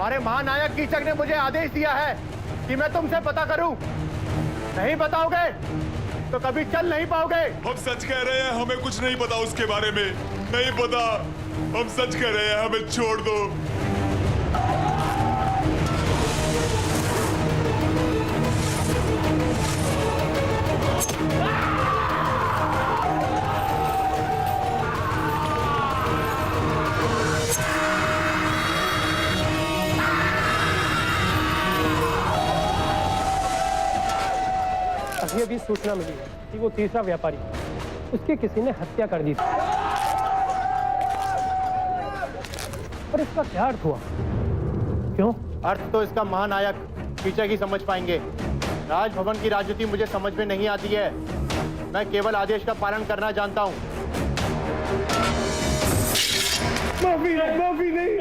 तुम्हारे महानायक कीचक ने मुझे आदेश दिया है कि मैं तुमसे पता करूं। नहीं बताओगे तो कभी चल नहीं पाओगे। हम सच कह रहे हैं, हमें कुछ नहीं पता उसके बारे में। नहीं पता, हम सच कह रहे हैं, हमें छोड़ दो। अभी सूचना मिली है कि वो तीसरा व्यापारी उसके किसी ने हत्या कर दी थी। पर इसका क्या अर्थ हुआ? क्यों? अर्थ तो इसका महानायक कीचक ही समझ पाएंगे। राजभवन की राजनीति मुझे समझ में नहीं आती है। मैं केवल आदेश का पालन करना जानता हूँ। माफी नहीं। माफी नहीं।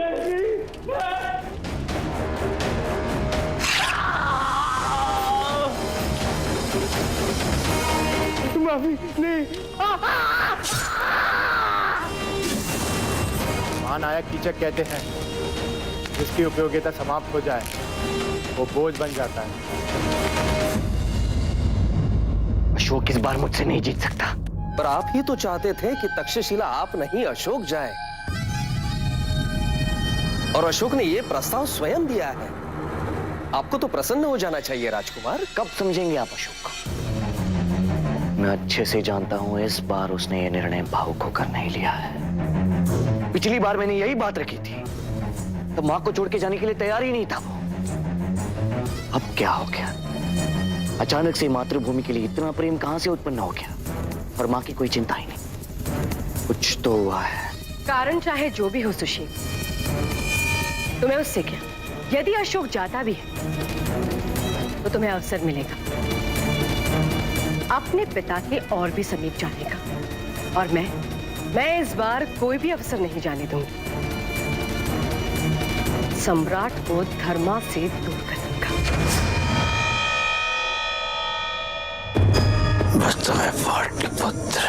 महानायक कीचक कहते हैं जिसकी उपयोगिता समाप्त हो जाए वो बोझ बन जाता है। अशोक इस बार मुझसे नहीं जीत सकता। पर आप ही तो चाहते थे कि तक्षशिला आप नहीं अशोक जाए, और अशोक ने यह प्रस्ताव स्वयं दिया है। आपको तो प्रसन्न हो जाना चाहिए राजकुमार। कब समझेंगे आप अशोक को? मैं अच्छे से जानता हूं इस बार उसने ये निर्णय भावुक होकर नहीं लिया है। पिछली बार मैंने यही बात रखी थी तो मां को छोड़ के जाने के लिए तैयार ही नहीं था वो। अब क्या हो गया? अचानक से मातृभूमि के लिए इतना प्रेम कहां से उत्पन्न हो गया और मां की कोई चिंता ही नहीं। कुछ तो हुआ है। कारण चाहे जो भी हो सुशील, तुम्हें उससे क्या? यदि अशोक जाता भी है तो तुम्हें अवसर मिलेगा अपने पिता के और भी समीप जाने का, और मैं इस बार कोई भी अवसर नहीं जाने दूंगी सम्राट को धर्मा से दूर करने का। बस तुम्हें पाटलिपुत्र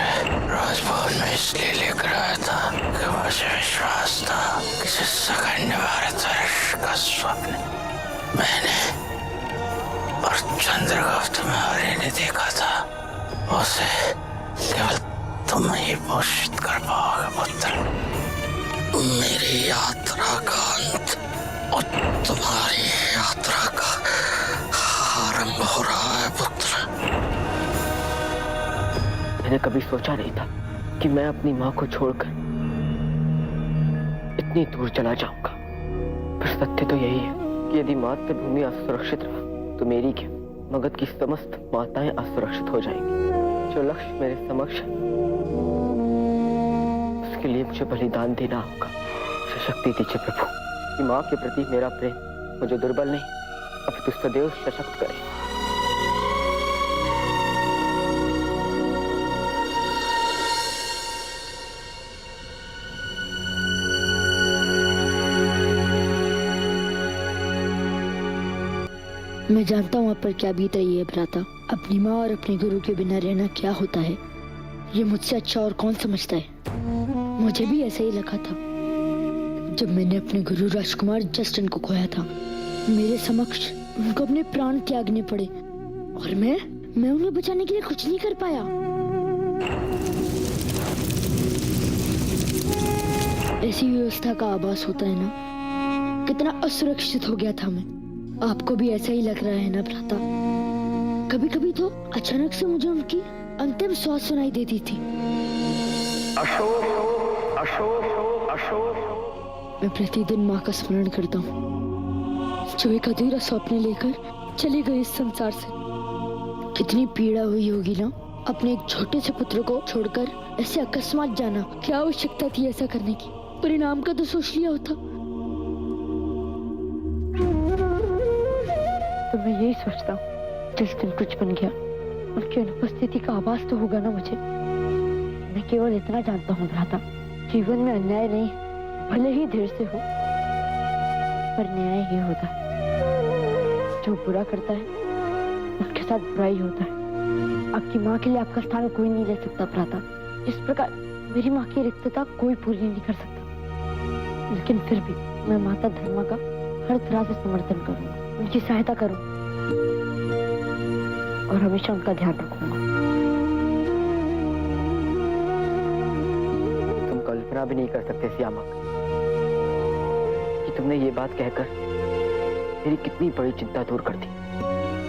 राजभवन में इसलिए लेकर आया था कि मुझे विश्वास था कि जिस सखंड भारतवर्ष का स्वप्न मैंने और चंद्रगुप्त मौर्य ने देखा था उसे केवल तुम ही पोषित कर पाओगे पुत्र। मेरी यात्रा का अंत और तुम्हारी यात्रा का आरंभ हो रहा है पुत्र। मैंने कभी सोचा नहीं था कि मैं अपनी मां को छोड़कर इतनी दूर चला जाऊंगा। पर सत्य तो यही है कि यदि मातृभूमि असुरक्षित रहा तो मेरी क्या, मगध की समस्त माताएं असुरक्षित हो जाएंगी। जो लक्ष्य मेरे समक्ष है उसके लिए मुझे बलिदान देना होगा। मुझे शक्ति दीजिए प्रभु कि मां के प्रति मेरा प्रेम मुझे दुर्बल नहीं अपितु सदैव सशक्त करे। मैं जानता हूँ आप पर क्या बीत रही है भ्राता। अपनी माँ और अपने गुरु के बिना रहना क्या होता है ये मुझसे अच्छा और कौन समझता है। मुझे भी ऐसा ही लगा था जब मैंने अपने गुरु राजकुमार जस्टिन को खोया था। मेरे समक्ष उनको अपने प्राण त्यागने पड़े और मैं उन्हें बचाने के लिए कुछ नहीं कर पाया। ऐसी व्यवस्था का आभास होता है ना, कितना असुरक्षित हो गया था मैं। आपको भी ऐसा ही लग रहा है ना भ्राता? कभी कभी तो अचानक से मुझे उनकी अंतिम श्वास सुनाई देती थी। अशोक, अशोक, अशोक। मैं प्रतिदिन माँ का स्मरण करता हूँ जो एक अधूरा स्वप्न लेकर चली गई इस संसार से। कितनी पीड़ा हुई होगी ना अपने एक छोटे से पुत्र को छोड़कर ऐसे अकस्मात जाना। क्या आवश्यकता थी ऐसा करने की? परिणाम का तो सोच लिया होता। तो मैं यही सोचता हूँ जिस दिन कुछ बन गया उनकी अनुपस्थिति का आभास तो होगा ना मुझे। मैं केवल इतना जानता हूँ भ्राता, जीवन में अन्याय नहीं भले ही देर से हो पर न्याय ही होता है। जो बुरा करता है उसके साथ बुराई होता है। आपकी माँ के लिए आपका स्थान कोई नहीं ले सकता भ्राता। इस प्रकार मेरी माँ की रिक्तता कोई पूरी नहीं कर सकता। लेकिन फिर भी मैं माता धर्मा का हर तरह से समर्थन करूंगा, उनकी सहायता करूंगा और हमेशा उनका ध्यान रखूंगा। तुम कल्पना भी नहीं कर सकते श्यामा कि तुमने ये बात कहकर मेरी कितनी बड़ी चिंता दूर कर दी।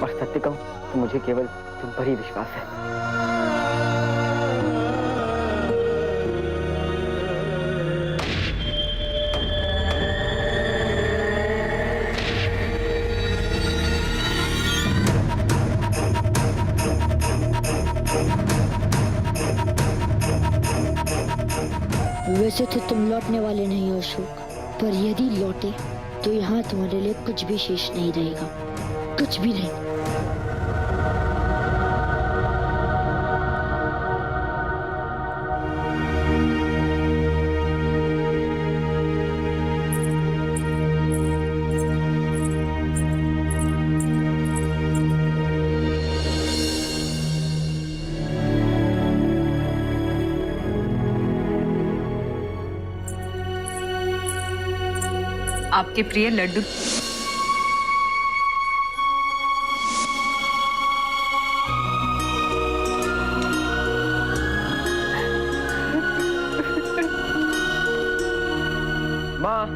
और सत्य कहूं तो मुझे केवल तुम पर ही विश्वास है। वैसे तो तुम लौटने वाले नहीं हो अशोक, पर यदि लौटे तो यहाँ तुम्हारे लिए कुछ भी शेष नहीं रहेगा, कुछ भी नहीं। आपके प्रिय लड्डू। माँ,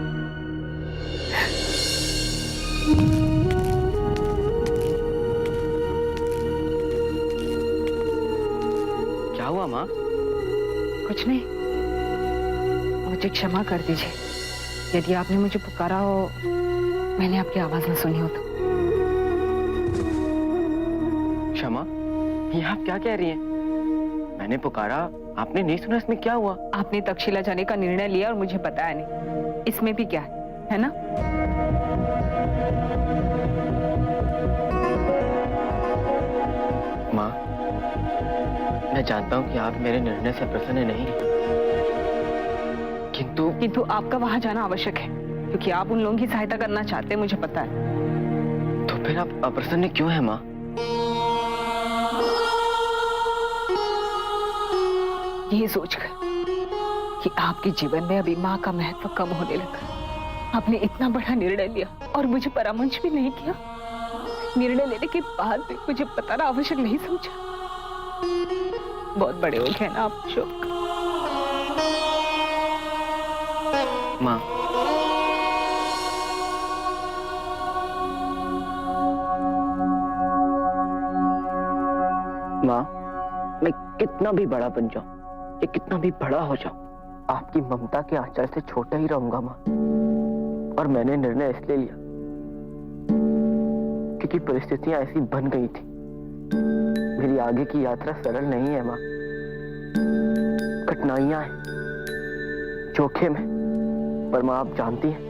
क्या हुआ माँ? कुछ नहीं, मुझे क्षमा कर दीजिए यदि आपने मुझे पुकारा हो, मैंने आपकी आवाज न सुनी हो तो। क्षमा? ये आप क्या कह रही हैं? मैंने पुकारा, आपने नहीं सुना, इसमें क्या हुआ? आपने तक्षशिला जाने का निर्णय लिया और मुझे बताया नहीं, इसमें भी क्या है ना? माँ, मैं जानता हूँ कि आप मेरे निर्णय से प्रसन्न नहीं, किंतु आपका वहां जाना आवश्यक है क्योंकि आप उन लोगों की सहायता करना चाहते हैं, मुझे पता है। तो फिर आप अप्रसन्न क्यों हैं माँ? यही सोचकर कि आपके जीवन में अभी माँ का महत्व कम होने लगा, आपने इतना बड़ा निर्णय लिया और मुझे परामर्श भी नहीं किया। निर्णय लेने के बाद भी मुझे बताना आवश्यक नहीं समझा। बहुत बड़े हो गए ना आप अशोक। माँ, मैं कितना भी बड़ा बन जाऊं या कितना भी बड़ा हो जाऊं, आपकी ममता के आंचल से छोटा ही रहूंगा माँ। और मैंने निर्णय इसलिए लिया क्योंकि परिस्थितियां ऐसी बन गई थी। मेरी आगे की यात्रा सरल नहीं है माँ, कठिनाइयां हैं, जोखिम है। पर माँ, आप जानती हैं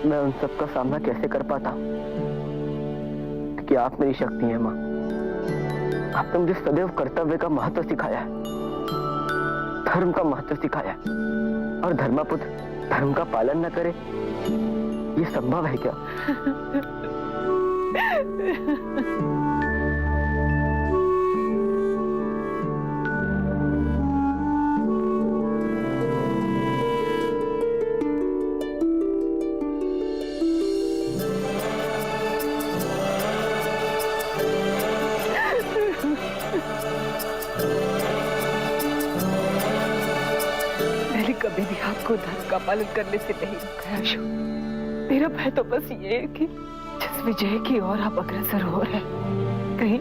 मैं उन सब का सामना कैसे कर पाता हूँ, क्योंकि आप मेरी शक्ति हैं माँ। आपने मुझे सदैव कर्तव्य का महत्व सिखाया है, धर्म का महत्व सिखाया है। और धर्मपुत्र धर्म का पालन न करे, ये संभव है क्या? कभी भी आपको धर्म का पालन करने से नहीं रोका है अशोक। मेरा भय तो बस ये है कि जिस विजय की ओर आप अग्रसर हो रहे हैं,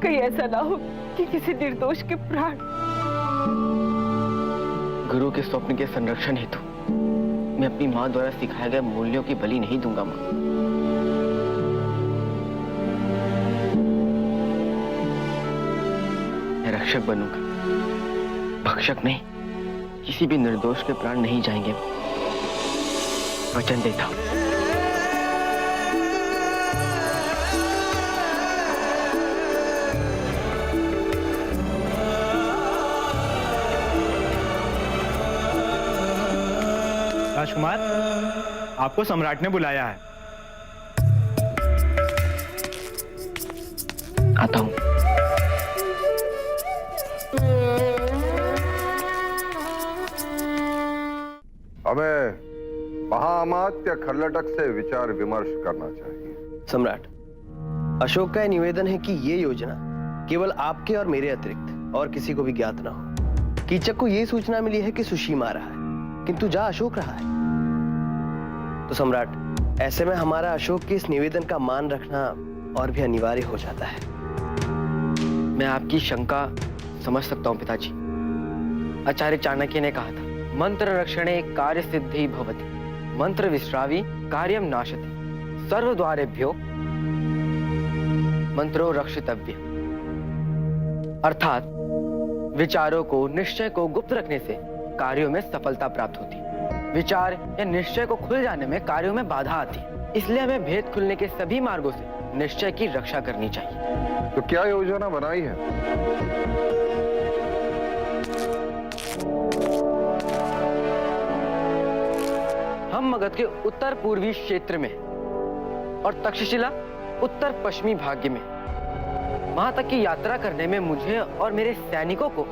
कहीं ऐसा ना हो कि किसी निर्दोष के प्राण। गुरु के स्वप्न के संरक्षण हेतु मैं अपनी माँ द्वारा सिखाए गए मूल्यों की बलि नहीं दूंगा माँ। मैं रक्षक बनूंगा, भक्षक नहीं। किसी भी निर्दोष के प्राण नहीं जाएंगे, वचन देता हूं। राजकुमार, आपको सम्राट ने बुलाया है। आता हूं। हमें महाअमात्य खल्लटक से विचार विमर्श करना चाहिए। सम्राट, अशोक का यह निवेदन है कि ये योजना केवल आपके और मेरे अतिरिक्त और किसी को भी ज्ञात ना हो। कीचक को यह सूचना मिली है कि सुशीमा आ रहा है, किंतु जा अशोक रहा है। तो सम्राट, ऐसे में हमारा अशोक के इस निवेदन का मान रखना और भी अनिवार्य हो जाता है। मैं आपकी शंका समझ सकता हूं पिताजी। आचार्य चाणक्य ने कहा था, मंत्र रक्षणे कार्य सिद्धि भवति, मंत्र विश्रावी कार्यम नाशति, सर्वद्वारेभ्यो मंत्रो रक्षितव्य। अर्थात विचारों को, निश्चय को गुप्त रखने से कार्यों में सफलता प्राप्त होती। विचार या निश्चय को खुल जाने में कार्यों में बाधा आती। इसलिए हमें भेद खुलने के सभी मार्गों से निश्चय की रक्षा करनी चाहिए। तो क्या योजना बनाई है? हम मगध के उत्तर पूर्वी क्षेत्र में और तक्षशिला उत्तर पश्चिमी भाग्य में, वहां तक की यात्रा करने में मुझे और मेरे सैनिकों को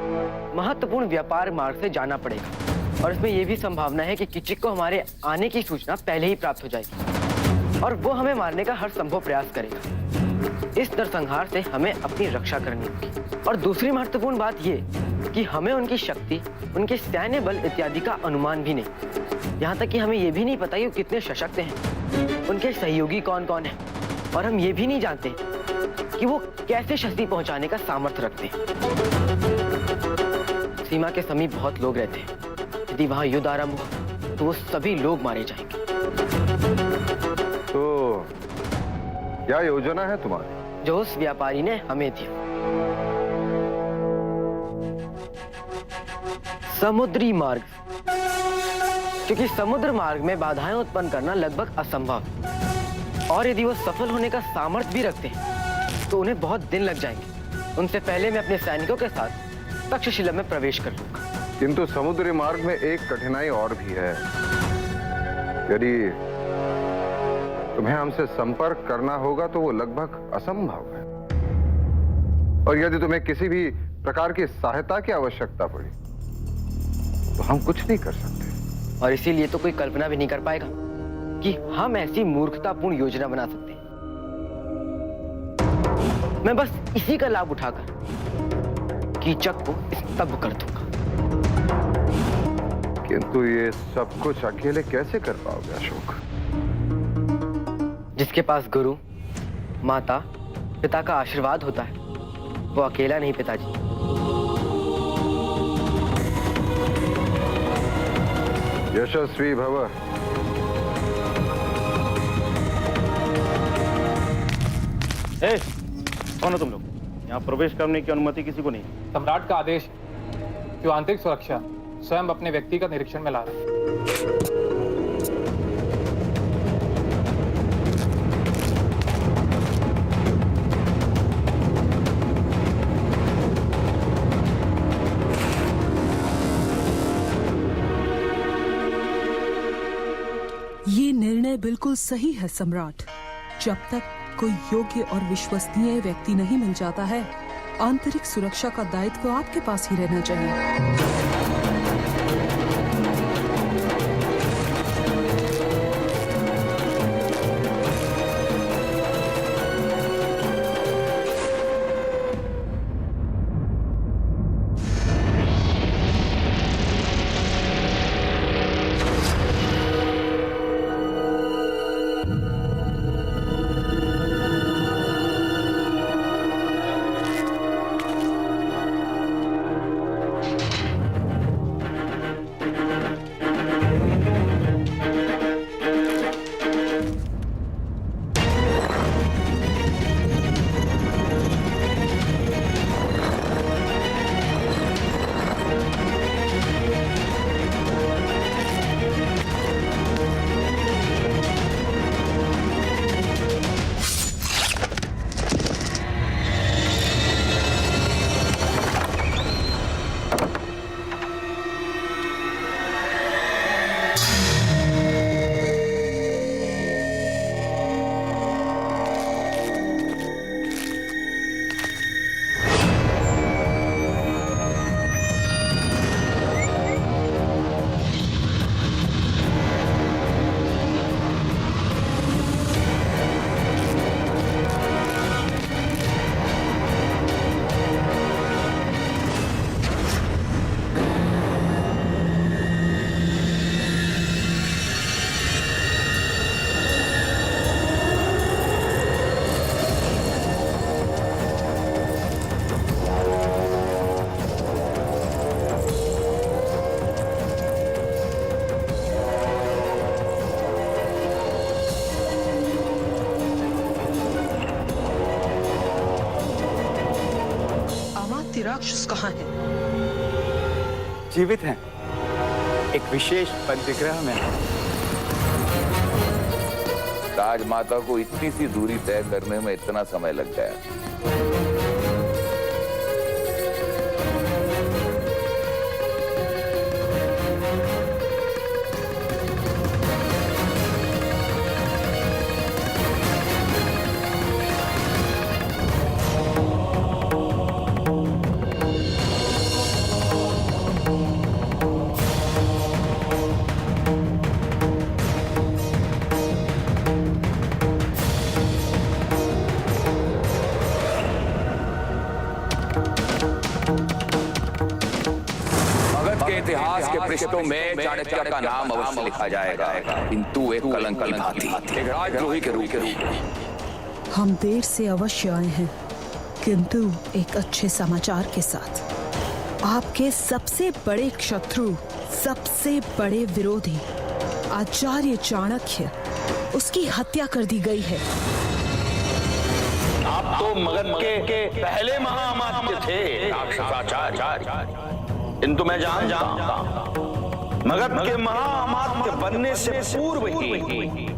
महत्वपूर्ण व्यापार मार्ग से जाना पड़ेगा। और इसमें यह भी संभावना है कि कीचक को हमारे आने की सूचना पहले ही प्राप्त हो जाएगी और वो हमें मारने का हर संभव प्रयास करेगा। इस नरसंहार से हमें अपनी रक्षा करनी होगी। और दूसरी महत्वपूर्ण बात यह कि हमें उनकी शक्ति, उनके सैन्य बल इत्यादि का अनुमान भी नहीं। यहाँ तक कि हमें यह भी नहीं पता कि वो कितने सशक्त हैं, उनके सहयोगी कौन कौन हैं, और हम ये भी नहीं जानते कि वो कैसे क्षति पहुंचाने का सामर्थ्य रखते हैं। सीमा के समीप बहुत लोग रहते हैं। यदि वहां युद्ध आरंभ हो तो वो सभी लोग मारे जाएंगे। तो क्या योजना है तुम्हारी? जो उस व्यापारी ने हमें दिया। समुद्री मार्ग, क्योंकि समुद्र मार्ग में बाधाएं उत्पन्न करना लगभग असंभव है। और यदि वो सफल होने का सामर्थ्य भी रखते हैं तो उन्हें बहुत दिन लग जाएंगे। उनसे पहले मैं अपने सैनिकों के साथ तक्षशिला में प्रवेश कर लूंगा। किंतु समुद्री मार्ग में एक कठिनाई और भी है। यदि तुम्हें हमसे संपर्क करना होगा तो वो लगभग असंभव है। और यदि तुम्हें किसी भी प्रकार की सहायता की आवश्यकता पड़ी तो हम कुछ नहीं कर सकते। और इसीलिए तो कोई कल्पना भी नहीं कर पाएगा कि हम ऐसी मूर्खतापूर्ण योजना बना सकते हैं। मैं बस इसी का लाभ उठाकर कीचक को स्तब्ध कर दूंगा। किंतु ये सब कुछ अकेले कैसे कर पाओगे अशोक? जिसके पास गुरु, माता, पिता का आशीर्वाद होता है वो अकेला नहीं पिताजी। यशस्वी भव। कौन हो तुम लोग? यहाँ प्रवेश करने की अनुमति किसी को नहीं। सम्राट का आदेश है जो आंतरिक सुरक्षा स्वयं अपने व्यक्तिगत निरीक्षण में ला रहा है। ये निर्णय बिल्कुल सही है सम्राट। जब तक कोई योग्य और विश्वसनीय व्यक्ति नहीं मिल जाता है, आंतरिक सुरक्षा का दायित्व आपके पास ही रहना चाहिए। अमात्य राक्षस कहाँ है? जीवित हैं, एक विशेष बंदीगृह में। राजमाता को इतनी सी दूरी तय करने में इतना समय लग गया। इतिहास के पृष्ठों में चाणक्य का नाम अवश्य लिखा जाएगा, किंतु एक कलंक की भांति, एक राजद्रोही के रूप में। हम देर से अवश्य आए हैं, किंतु एक अच्छे समाचार के साथ। आपके सबसे बड़े शत्रु, सबसे बड़े विरोधी आचार्य चाणक्य, उसकी हत्या कर दी गई है। आप तो मगध के पहले महाअमात्य थे राक्षसाचार्य, किंतु मैं जानता मगध के महाअमात्य बनने से पूर्व ही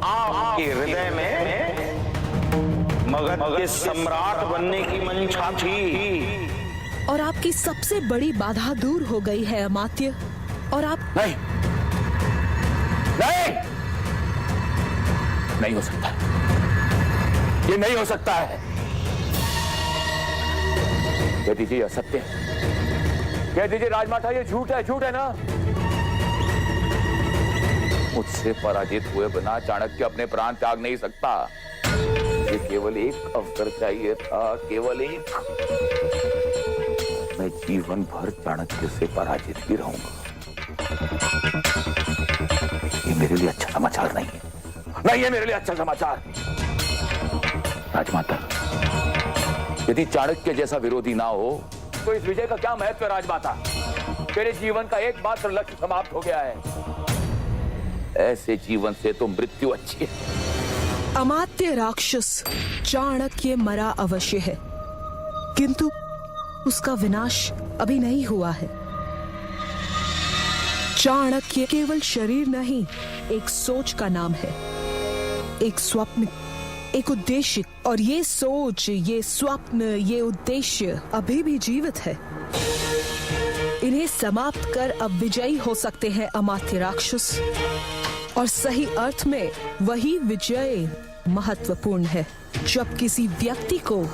आपके हृदय में मगध के सम्राट बनने की मंशा थी। और आपकी सबसे बड़ी बाधा दूर हो गई है अमात्य, और आप नहीं, नहीं, नहीं हो सकता, ये नहीं हो सकता है। कह दीजिए असत्य है, कह दीजिए राजमाता ये झूठ है ना। मुझसे पराजित हुए बिना चाणक्य अपने प्राण त्याग नहीं सकता। ये केवल एक अवसर चाहिए था, केवल एक। मैं जीवन भर चाणक्य से पराजित भी रहूंगा। ये मेरे लिए अच्छा समाचार नहीं है, नहीं है मेरे लिए अच्छा समाचार। राजमाता, यदि चाणक्य जैसा विरोधी ना हो तो इस विजय का क्या महत्व है राजमाता? तेरे जीवन का एकमात्र लक्ष्य समाप्त हो गया है। ऐसे जीवन से तो मृत्यु अच्छी है। अमात्य राक्षस चाणक्य मरा अवश्य है, किंतु उसका विनाश अभी नहीं हुआ है। चाणक्य केवल शरीर नहीं, एक सोच का नाम है, एक स्वप्न, एक उद्देश्य। और ये सोच, ये स्वप्न, ये उद्देश्य अभी भी जीवित है। इन्हें समाप्त कर अब विजयी हो सकते हैं अमात्य राक्षस। और सही अर्थ में वही विजय महत्वपूर्ण है। जब किसी व्यक्ति को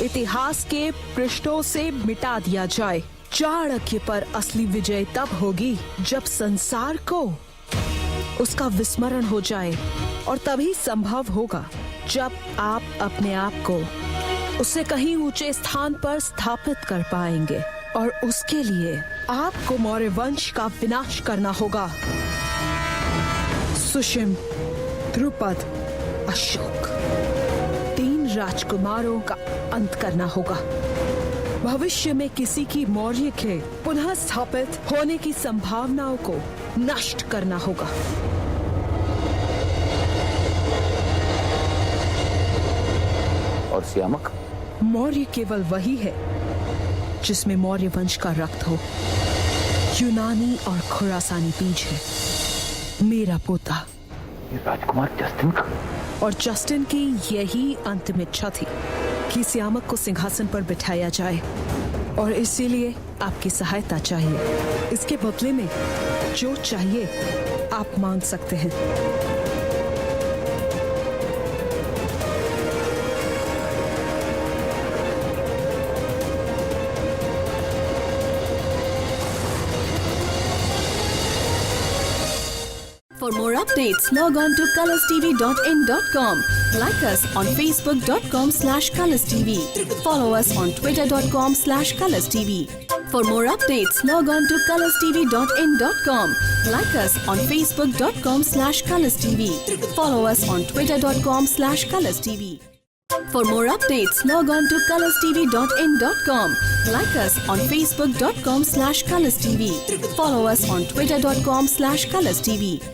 इतिहास के पृष्ठों से मिटा दिया जाए, चाणक्य पर असली विजय तब होगी जब संसार को उसका विस्मरण हो जाए। और तभी संभव होगा जब आप अपने आप को उससे कहीं ऊंचे स्थान पर स्थापित कर पाएंगे। और उसके लिए आपको मौर्य वंश का विनाश करना होगा। सुशिम, द्रुपद, अशोक, 3 राजकुमारों का अंत करना होगा। भविष्य में किसी की मौर्य के पुनः स्थापित होने की संभावनाओं को नष्ट करना होगा। और श्यामक? मौर्य केवल वही है जिसमें मौर्य वंश का रक्त हो। यूनानी और खुरासानी बीज है। मेरा पोता राजकुमार जस्टिन का। और जस्टिन की यही अंतिम इच्छा थी कि श्यामक को सिंहासन पर बिठाया जाए। और इसीलिए आपकी सहायता चाहिए। इसके बदले में जो चाहिए आप मांग सकते हैं। For more updates, log on to colorstv.in.com. Like us on facebook.com/colorstv. Follow us on twitter.com/colorstv. For more updates, log on to colorstv.in.com. Like us on facebook.com/colorstv. Follow us on twitter.com/colorstv. For more updates, log on to colorstv.in.com. Like us on facebook.com/colorstv. Follow us on twitter.com/colorstv.